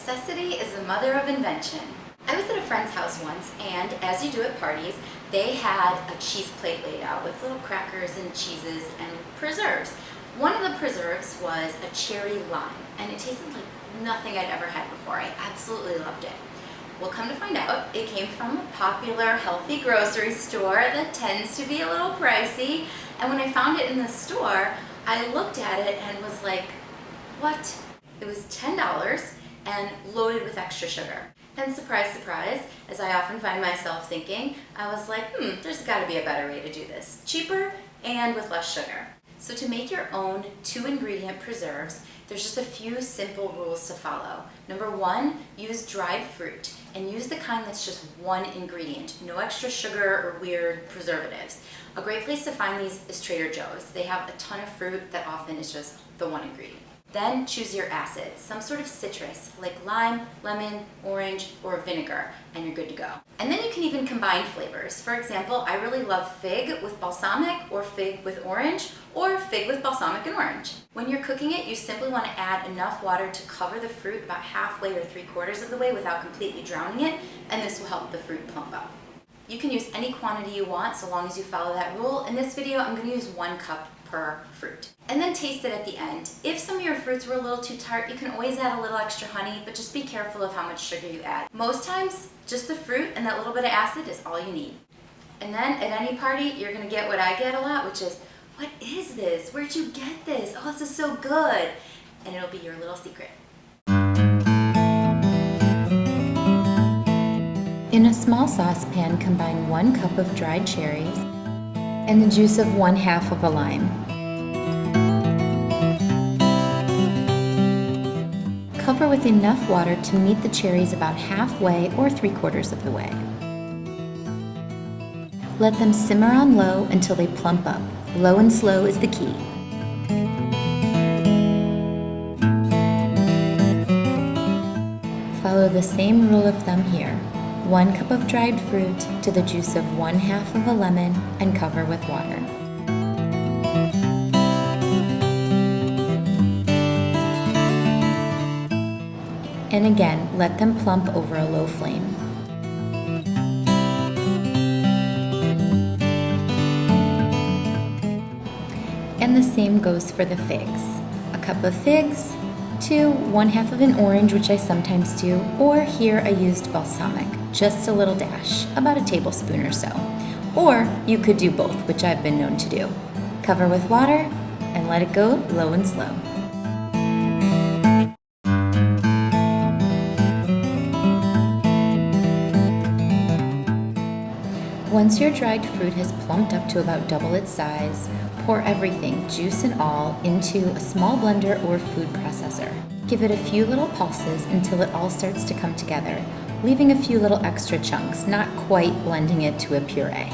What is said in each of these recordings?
Necessity is the mother of invention. I was at a friend's house once, and as you do at parties, they had a cheese plate laid out with little crackers and cheeses and preserves. One of the preserves was a cherry lime, and it tasted like nothing I'd ever had before. I absolutely loved it. Well, come to find out, it came from a popular healthy grocery store that tends to be a little pricey, and when I found it in the store, I looked at it and was like, what? It was $10 and loaded with extra sugar. And surprise, surprise, as I often find myself thinking, I was like, there's gotta be a better way to do this. Cheaper and with less sugar. So to make your own 2-ingredient preserves, there's just a few simple rules to follow. Number 1, use dried fruit, and use the kind that's just one ingredient. No extra sugar or weird preservatives. A great place to find these is Trader Joe's. They have a ton of fruit that often is just the one ingredient. Then choose your acids, some sort of citrus like lime, lemon, orange, or vinegar, and you're good to go. And then you can even combine flavors. For example, I really love fig with balsamic, or fig with orange, or fig with balsamic and orange. When you're cooking it, you simply want to add enough water to cover the fruit about halfway or 3/4 of the way without completely drowning it, and this will help the fruit plump up. You can use any quantity you want so long as you follow that rule. In this video, I'm going to use 1 cup per fruit. And then taste it at the end. if some of your fruits were a little too tart, you can always add a little extra honey, but just be careful of how much sugar you add. Most times, just the fruit and that little bit of acid is all you need. And then at any party, you're going to get what I get a lot, which is, what is this? Where'd you get this? Oh, this is so good. And it'll be your little secret. In a small saucepan, combine 1 cup of dried cherries and the juice of 1/2 of a lime. Cover with enough water to meet the cherries about halfway or 3/4 of the way. Let them simmer on low until they plump up. Low and slow is the key. Follow the same rule of thumb here. 1 cup of dried fruit to the juice of 1/2 of a lemon and cover with water. And again, let them plump over a low flame. And the same goes for the figs. A cup of figs to 1/2 of an orange, which I sometimes do, or here I used balsamic, just a little dash, about a tablespoon or so. Or you could do both, which I've been known to do. Cover with water and let it go low and slow. Once your dried fruit has plumped up to about double its size, pour everything, juice and all, into a small blender or food processor. Give it a few little pulses until it all starts to come together, leaving a few little extra chunks, not quite blending it to a puree.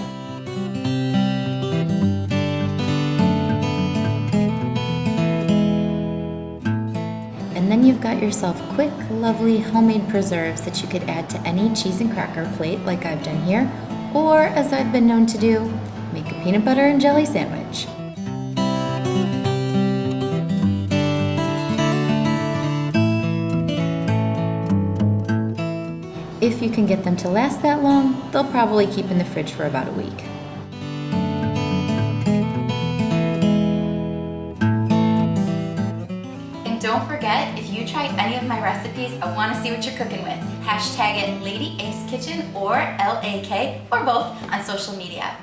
And then you've got yourself quick, lovely homemade preserves that you could add to any cheese and cracker plate like I've done here, or, as I've been known to do, make a peanut butter and jelly sandwich. If you can get them to last that long, they'll probably keep in the fridge for about a week. And don't forget, if you try any of my recipes, I want to see what you're cooking with. Hashtag it Lady Ace Kitchen or LAK or both on social media.